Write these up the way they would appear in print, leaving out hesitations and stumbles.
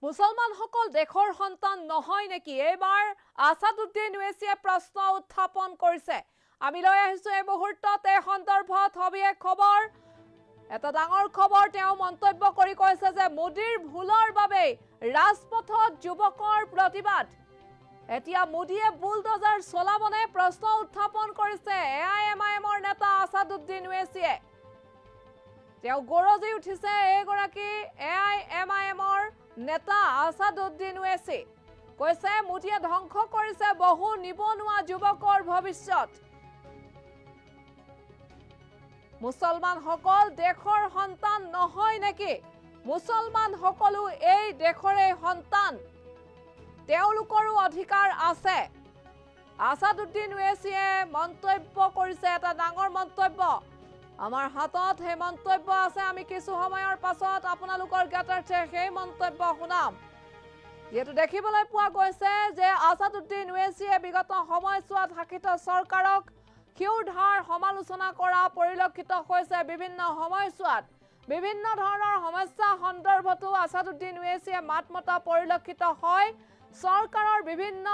মুছলমানসকল দেশৰ সন্তান নহয় নেকি? এইবাৰ আছাদুদ্দিন ওৱেইছিয়ে প্ৰশ্ন উত্থাপন কৰিছে। আমি লৈ আহিছো এই মুহূৰ্তত এই সন্দৰ্ভত সবিশেষ খবৰ। এটা ডাঙৰ খবৰ তেওঁ মন্তব্য কৰি কৈছে যে মোদীৰ ভুলৰ বাবে ৰাজপথত যুৱকৰ প্ৰতিবাদ। এতিয়া মোদীয়ে বুলডোজাৰ চলাবনে? প্ৰশ্ন উত্থাপন কৰিছে এআইএমআইএমৰ নেতা আছাদুদ্দিন ওৱেইছিয়ে। তেওঁ গৰজি উঠিছে এইগৰাকী এআইএমআইএমৰ নেতা আছাদুদ্দিন ওৱেইছি। কৈছে মোদীয়ে ধ্বংস কৰিছে বহু নিবনুৱা যুৱকৰ ভৱিষ্যত। মুছলমানসকল দেশৰ সন্তান নহয় নেকি? মুছলমান সকলো এই দেশৰে সন্তান, তেওঁলোকৰো অধিকাৰ আছে। আছাদুদ্দিন ওৱেইছিয়ে মন্তব্য কৰিছে এটা ডাঙৰ মন্তব্য। আমাৰ হাতত সেই মন্তব্য আছে। আমি কিছু সময়ৰ পাছত আপোনালোকৰ জ্ঞাতাৰ্থে সেই মন্তব্য শুনাম। যেহেতু দেখিবলৈ পোৱা গৈছে যে আছাদুদ্দিন ওৱেইছিয়ে বিগত সময়ছোৱাত শাসিত চৰকাৰক ক্ষুৰধাৰ সমালোচনা কৰা পৰিলক্ষিত হৈছে। বিভিন্ন সময়ছোৱাত বিভিন্ন ধৰণৰ সমস্যা সন্দৰ্ভতো আছাদুদ্দিন ওৱেইছিয়ে মাত মতা পৰিলক্ষিত হয়। চৰকাৰৰ বিভিন্ন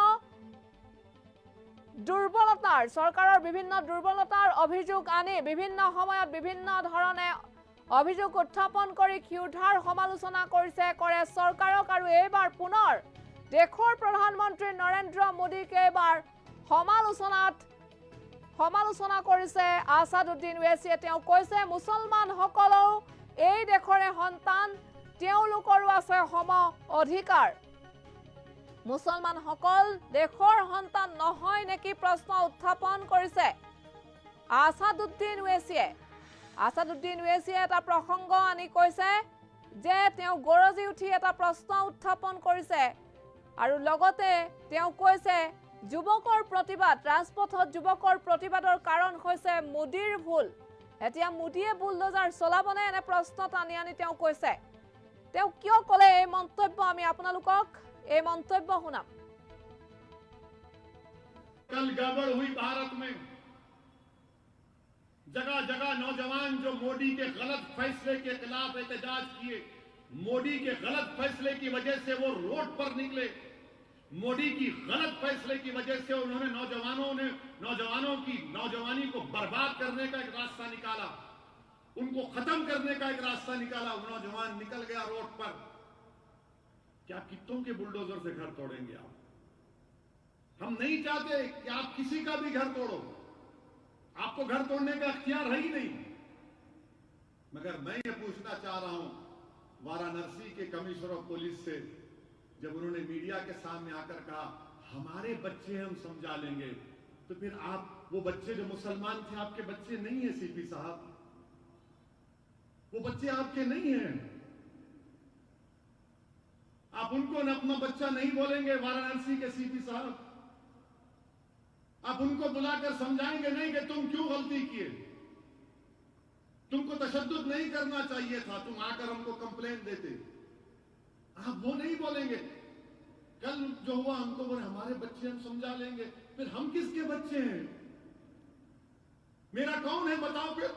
দুৰ্বলতাৰ অভিযোগ আনি বিভিন্ন সময়ত বিভিন্ন ধৰণে অভিযোগ উত্থাপন কৰি ক্ষুৰধাৰ সমালোচনা কৰে চৰকাৰক। আৰু এইবাৰ পুনৰ দেশৰ প্ৰধানমন্ত্ৰী নৰেন্দ্ৰ মোদীক এইবাৰ সমালোচনা কৰিছে আছাদুদ্দিন ওৱেইছিয়ে। তেওঁ কৈছে মুছলমানসকলেও এই দেশৰে সন্তান, তেওঁলোকৰো আছে সম অধিকাৰ। মুছলমানসকল দেশৰ সন্তান নহয় নেকি? প্ৰশ্ন উত্থাপন কৰিছে আছাদুদ্দিন ওৱেইছিয়ে। আছাদুদ্দিন ওৱেইছিয়ে এটা প্ৰসংগ আনি কৈছে যে তেওঁ গৰজি উঠি এটা প্ৰশ্ন উত্থাপন কৰিছে আৰু লগতে তেওঁ কৈছে যুৱকৰ প্ৰতিবাদ, ৰাজপথত যুৱকৰ প্ৰতিবাদৰ কাৰণ হৈছে মোদীৰ ভুল। এতিয়া মোদীয়ে বুলডোজাৰ চলাবনে? এনে প্ৰশ্ন টানি আনি তেওঁ কৈছে। তেওঁ কিয় ক'লে এই মন্তব্য, আমি আপোনালোকক এই মন্তব্য শুনাম। कल गड़बड़ हुई भारत में, जगह जगह नौजवान जो मोदी के गलत फैसले के खिलाफ एहतजाज किए, मोदी के गलत फैसले की वजह से वो रोड पर निकले, मोदी की गलत फैसले की वजह से उन्होंने नौजवानों की नौजवानी को बर्बाद करने का एक रास्ता निकाला, उनको खत्म करने का एक रास्ता निकाला। वो नौजवान निकल गया रोड पर। क्या कितों के बुलडोजर से घर तोड़ेंगे आप? हम नहीं चाहते कि आप किसी का भी घर तोड़ो, आपको घर तोड़ने का अख्तियार है ही नहीं। मगर मैं ये पूछना चाह रहा हूं वाराणसी के कमिश्नर ऑफ पुलिस से, जब उन्होंने मीडिया के सामने आकर कहा हमारे बच्चे हम समझा लेंगे, तो फिर आप वो बच्चे जो मुसलमान थे आपके बच्चे नहीं है सीपी साहब, वो बच्चे आपके नहीं हैं। आप उनको न अपना बच्चा नहीं बोलेंगे वाराणसी के सीपी साहब? आप उनको बुलाकर समझाएंगे नहीं कि तुम क्यों गलती किए, तुमको तशद्दुद नहीं करना चाहिए था, तुम आकर हमको कंप्लेंट देते? आप वो नहीं बोलेंगे। कल जो हुआ हमको बोले हमारे बच्चे हम समझा लेंगे, फिर हम किसके बच्चे हैं? मेरा कौन है बताओ फिर?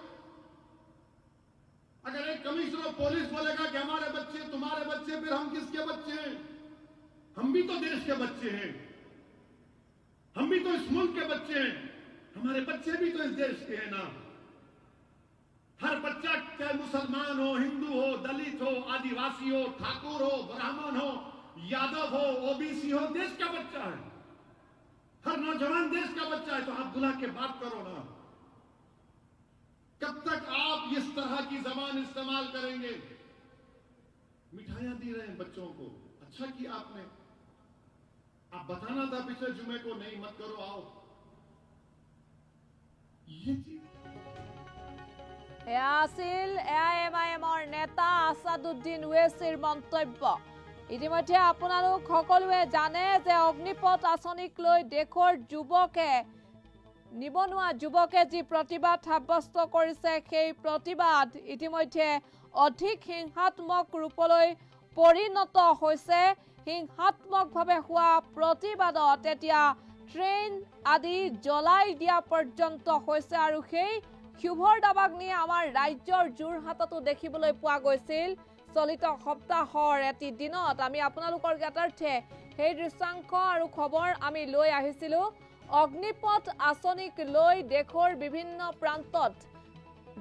अगर एक कमिश्नर ऑफ पुलिस बोलेगा कि हमारे बच्चे तुम्हारे बच्चे, फिर हम किसके बच्चे हैं? हम भी तो देश के बच्चे हैं, हम भी तो इस मुल्क के बच्चे हैं, हमारे बच्चे भी तो इस देश के हैं ना। हर बच्चा चाहे मुसलमान हो, हिंदू हो, दलित हो, आदिवासी हो, ठाकुर हो, ब्राह्मण हो, यादव हो, ओबीसी हो, देश का बच्चा है। हर नौजवान देश का बच्चा है। तो आप बुला के बात करो ना। कब तक आप इस तरह की जबान इस्तेमाल करेंगे? मिठाइयां दी रहे हैं बच्चों को, अच्छा किया आपने। आप बताना था पिछले जुमे को नहीं मत करो, आओ। ये चीज আছিল এআইএমআইএমৰ নেতা আছাদুদ্দিন ওৱেইছিৰ মন্তব্য। ইতিমধ্যে আপোনালোক সকলোৱে জানে যে অগ্নিপথ আঁচনিক লৈ দেশৰ নিবনুৱা যুৱকে যি প্ৰতিবাদ সাব্যস্ত কৰিছে, সেই প্ৰতিবাদ ইতিমধ্যে অধিক হিংসাত্মক ৰূপলৈ পৰিণত হৈছে। হিংসাত্মকভাৱে হোৱা প্ৰতিবাদত এতিয়া ট্ৰেইন আদি জ্বলাই দিয়া পৰ্যন্ত হৈছে। আৰু সেই ক্ষোভৰ দাবাগ্নি আমাৰ ৰাজ্যৰ যোৰহাটতো দেখিবলৈ পোৱা গৈছিল। চলিত সপ্তাহৰ এটি দিনত আমি আপোনালোকৰ জ্ঞাতাৰ্থে সেই দৃশ্যাংশ আৰু খবৰ আমি লৈ আহিছিলোঁ। অগ্নিপথ আঁচনিক লৈ দেশৰ বিভিন্ন প্ৰান্তত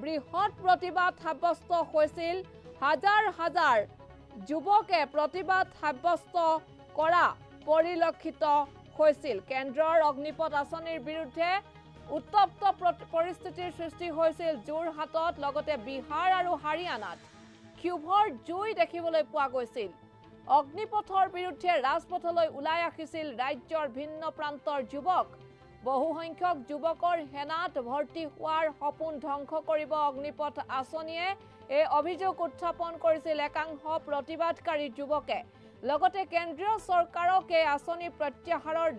বৃহৎ প্ৰতিবাদ সাব্যস্ত হৈছিল। হাজাৰ হাজাৰ যুৱকে প্ৰতিবাদ সাব্যস্ত কৰা পৰিলক্ষিত হৈছিল। কেন্দ্ৰৰ অগ্নিপথ আঁচনিৰ বিৰুদ্ধে উত্তপ্ত পৰিস্থিতিৰ সৃষ্টি হৈছিল যোৰহাটত, লগতে বিহাৰ আৰু হাৰিয়ানাত ক্ষোভৰ জুই দেখিবলৈ পোৱা গৈছিল। অগ্নিপথৰ বিৰুদ্ধে ৰাজপথলৈ ওলাই আহিছিল ৰাজ্যৰ ভিন্ন প্ৰান্তৰ যুৱক। বহুসংখ্যক যুৱকৰ সেনাত ভৰ্তি হোৱাৰ সপোন ধ্বংস কৰিব অগ্নিপথ আঁচনিয়ে, এই অভিযোগ উত্থাপন কৰিছিল একাংশ প্ৰতিবাদকাৰী যুৱকে। লগতে কেন্দ্ৰীয় চৰকাৰক এই আঁচনি প্ৰত্যাহাৰৰ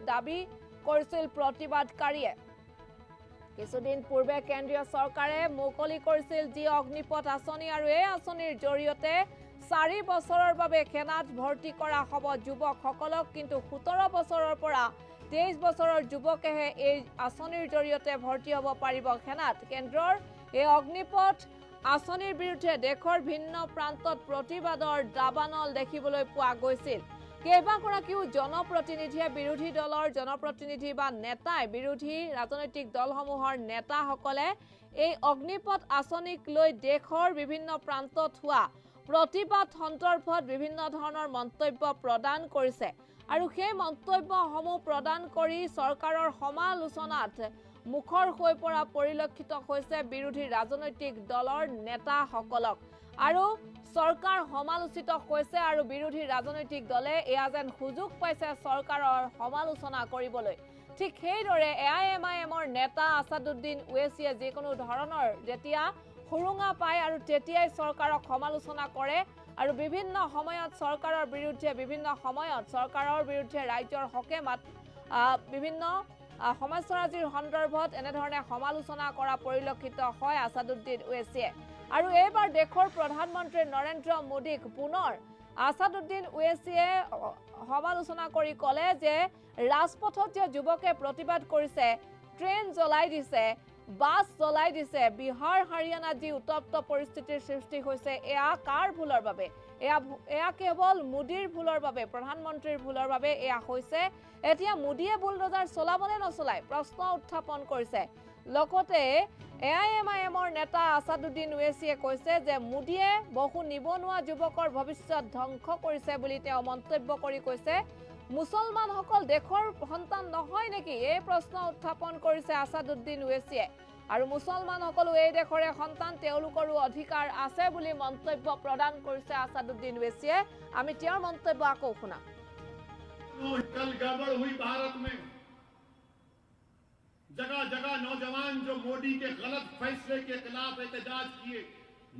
দাবী কৰিছিল প্ৰতিবাদকাৰীয়ে। কিছুদিন পূৰ্বে কেন্দ্ৰীয় চৰকাৰে মুকলি কৰিছিল যি অগ্নিপথ আঁচনি, আৰু এই আঁচনিৰ জৰিয়তে 4 বছৰৰ বাবে সেনাত ভৰ্তি কৰা হ'ব যুৱকসকলক। কিন্তু 17 বছৰৰ পৰা 23 বছৰৰ যুৱকেহে এই আঁচনিৰ জৰিয়তে ভৰ্তি হ'ব পাৰিব সেনাত। কেন্দ্ৰৰ এই অগ্নিপথ আঁচনিৰ বিৰুদ্ধে দেশৰ ভিন্ন প্ৰান্তত প্ৰতিবাদৰ দাবানল দেখিবলৈ পোৱা গৈছিল। কেইবাগৰাকীও জনপ্ৰতিনিধিয়ে বিৰোধী দলৰ জনপ্ৰতিনিধি বা নেতাই বিৰোধী ৰাজনৈতিক দলসমূহৰ নেতাসকলে এই অগ্নিপথ আঁচনিক লৈ দেশৰ বিভিন্ন প্ৰান্তত হোৱা প্ৰতিবাদ সন্দৰ্ভত বিভিন্ন ধৰণৰ মন্তব্য প্ৰদান কৰিছে, আৰু সেই মন্তব্যসমূহ প্ৰদান কৰি চৰকাৰৰ সমালোচনাত মুখৰ হৈ পৰা পৰিলক্ষিত হৈছে বিৰোধী ৰাজনৈতিক দলৰ নেতাসকলক। আৰু চৰকাৰ সমালোচিত হৈছে, আৰু বিৰোধী ৰাজনৈতিক দলে এয়া যেন সুযোগ পাইছে চৰকাৰৰ সমালোচনা কৰিবলৈ। ঠিক সেইদৰে AIMIMৰ নেতা আছাদুদ্দিন ওৱেইছিয়ে যিকোনো ধৰণৰ যেতিয়া সুৰুঙা পায় আৰু তেতিয়াই চৰকাৰক সমালোচনা কৰে, আৰু বিভিন্ন সময়ত চৰকাৰৰ বিৰুদ্ধে ৰাজ্যৰ হকে বিভিন্ন সমস্যাৰাজিৰ সন্দৰ্ভত এনেধৰণে সমালোচনা কৰা পৰিলক্ষিত হয় আছাদুদ্দিন ওৱেইছিয়ে। আৰু এইবাৰ দেশৰ প্ৰধানমন্ত্ৰী নৰেন্দ্ৰ মোদীক পুনৰ আছাদুদ্দিন ওৱেইছিয়ে সমালোচনা কৰি ক'লে যে ৰাজপথত যে যুৱকে প্ৰতিবাদ কৰিছে, ট্ৰেইন জ্বলাই দিছে, বাছ জ্বলাই দিছে, বিহাৰ হাৰিয়ানাত যি উত্তপ্ত পৰিস্থিতিৰ সৃষ্টি হৈছে, এয়া কাৰ ভুলৰ বাবে? এয়া কেৱল মোদীৰ ভুলৰ বাবে, প্ৰধানমন্ত্ৰীৰ ভুলৰ বাবে এয়া হৈছে। এতিয়া মোদীয়ে বুলডোজাৰ চলাবনে নচলায় প্ৰশ্ন উত্থাপন কৰিছে। লগতে AIMIMৰ নেতা আছাদুদ্দিন ওৱেইছিয়ে কৈছে যে মোদীয়ে বহু নিবনুৱা যুৱকৰ ভৱিষ্যত ধ্বংস কৰিছে বুলি তেওঁ মন্তব্য কৰি কৈছে, মুছলমানসকল দেশৰ সন্তান নহয় নেকি? এই প্ৰশ্ন উত্থাপন কৰিছে আছাদুদ্দিন ওৱেইছিয়ে। আৰু মুছলমানসকলো এই দেশৰে সন্তান, তেওঁলোকৰো অধিকাৰ আছে বুলি মন্তব্য প্ৰদান কৰিছে আছাদুদ্দিন ওৱেইছিয়ে। আমি তেওঁৰ মন্তব্য আকৌ শুনাম। कल गड़बड़ हुई भारत में, जगह जगह नौजवान जो मोदी के गलत फैसले के खिलाफ एहतजाज किए,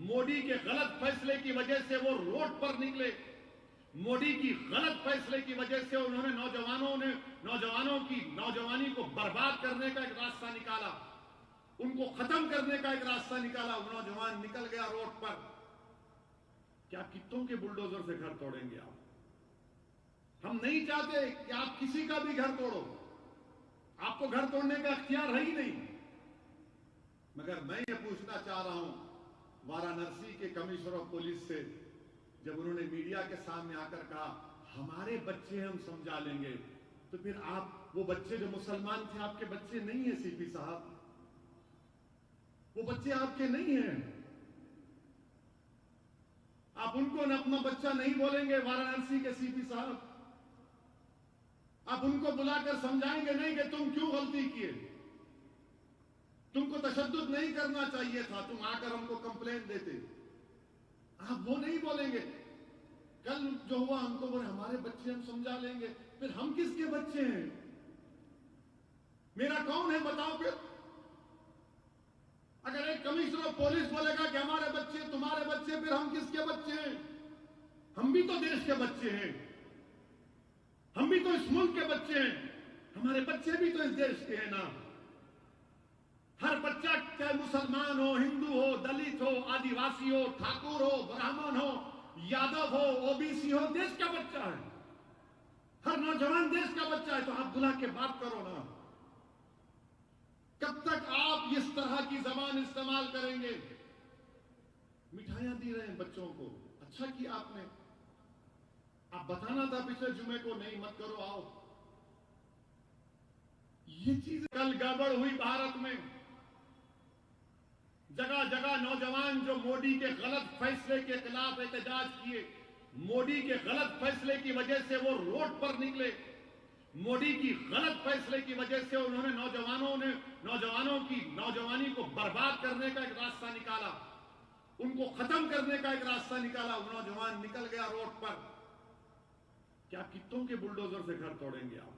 मोदी के गलत फैसले की वजह से वो रोड पर निकले, मोदी की गलत फैसले की वजह से उन्होंने नौजवानों की नौजवानी को बर्बाद करने का एक रास्ता निकाला, उनको खत्म करने का एक रास्ता निकाला। वो नौजवान निकल गया रोड पर। क्या कितों के बुलडोजर से घर तोड़ेंगे आप? हम नहीं चाहते कि आप किसी का भी घर तोड़ो, आपको घर तोड़ने का अख्तियार है ही नहीं। मगर मैं ये पूछना चाह रहा हूं वाराणसी के कमिश्नर ऑफ पुलिस से, जब उन्होंने मीडिया के सामने आकर कहा हमारे बच्चे हम समझा लेंगे, तो फिर आप वो बच्चे जो मुसलमान थे आपके बच्चे नहीं है सीपी साहब, वो बच्चे आपके नहीं हैं। आप उनको न अपना बच्चा नहीं बोलेंगे वाराणसी के सीपी साहब, आप उनको बुलाकर समझाएंगे नहीं कि तुम क्यों गलती किए, तुमको तशद्दुद नहीं करना चाहिए था, तुम आकर हमको कंप्लेंट देते। आप वो नहीं बोलेंगे। कल जो हुआ हमको बोले हमारे बच्चे हम समझा लेंगे, फिर हम किसके बच्चे हैं? मेरा कौन है बताओ फिर? अगर एक कमिश्नर ऑफ पुलिस बोलेगा कि हमारे बच्चे तुम्हारे बच्चे, फिर हम किसके बच्चे हैं? हम भी तो देश के बच्चे हैं, हम भी तो इस मुल्क के बच्चे हैं, हमारे बच्चे भी तो इस देश के हैं ना। हर बच्चा चाहे मुसलमान हो, हिंदू हो, दलित हो, आदिवासी हो, ठाकुर हो, ब्राह्मण हो, यादव हो, ओबीसी हो, देश का बच्चा है। हर नौजवान देश का बच्चा है। तो आप बुला के बात करो ना। कब तक आप इस तरह की जबान इस्तेमाल करेंगे? मिठाइयां दी रहे हैं बच्चों को। अच्छा किया आपने। आप बताना था पिछले जुमे को नहीं मत करो, आओ। ये चीज कल गड़बड़ हुई भारत में। जगह जगह नौजवान जो मोदी के गलत फैसले के खिलाफ एहतजाज किए, मोदी के गलत फैसले की वजह से वो रोड पर निकले, मोदी की गलत फैसले की वजह से उन्होंने नौजवानों की नौजवानी को बर्बाद करने का एक रास्ता निकाला, उनको खत्म करने का एक रास्ता निकाला। वो नौजवान निकल गया रोड पर। क्या कितों के बुलडोजर से घर तोड़ेंगे आप?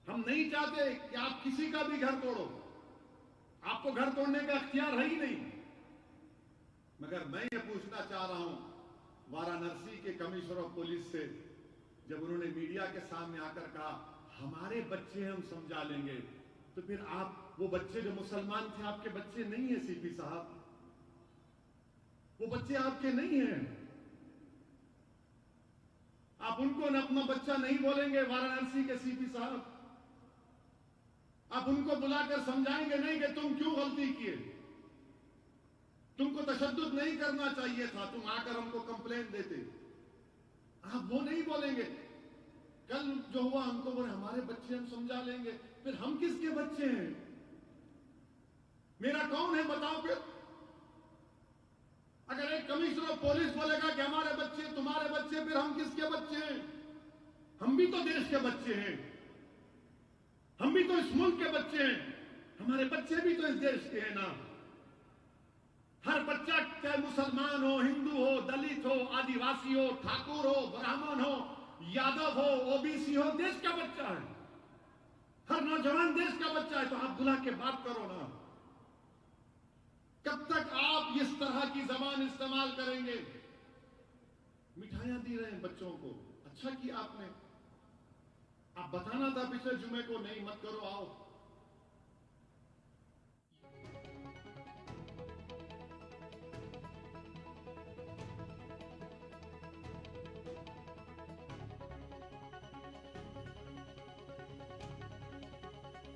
हम नहीं चाहते कि आप किसी का भी घर तोड़ो, आपको घर तोड़ने का अख्तियार है ही नहीं। मगर मैं ये पूछना चाह रहा हूं वाराणसी के कमिश्नर ऑफ पुलिस से, जब उन्होंने मीडिया के सामने आकर कहा हमारे बच्चे हम समझा लेंगे, तो फिर आप वो बच्चे जो मुसलमान थे आपके बच्चे नहीं है सीपी साहब, वो बच्चे आपके नहीं हैं। आप उनको न अपना बच्चा नहीं बोलेंगे वाराणसी के सीपी साहब। आप उनको बुलाकर समझाएंगे नहीं कि तुम क्यों गलती किए, तुमको तशद्दुद नहीं करना चाहिए था, तुम आकर हमको कंप्लेंट देते। आप वो नहीं बोलेंगे। कल जो हुआ हमको बोले हमारे बच्चे हम समझा लेंगे, फिर हम किसके बच्चे हैं? मेरा कौन है बताओ फिर? अगर एक कमिश्नर ऑफ पुलिस बोलेगा कि हमारे बच्चे तुम्हारे बच्चे, फिर हम किसके बच्चे हैं? हम भी तो देश के बच्चे हैं, हम भी तो इस मुल्क के बच्चे हैं, हमारे बच्चे भी तो इस देश के हैं ना। हर बच्चा चाहे मुसलमान हो, हिंदू हो, दलित हो, आदिवासी हो, ठाकुर हो, ब्राह्मण हो, यादव हो, ओबीसी हो, देश का बच्चा है। हर नौजवान देश का बच्चा है। तो आप बुला के बात करो ना। कब तक आप इस तरह की जबान इस्तेमाल करेंगे? मिठाइयां दी रहे हैं बच्चों को। अच्छा किया आपने। आप बताना था पिछले जुमे को नहीं मत करो, आओ।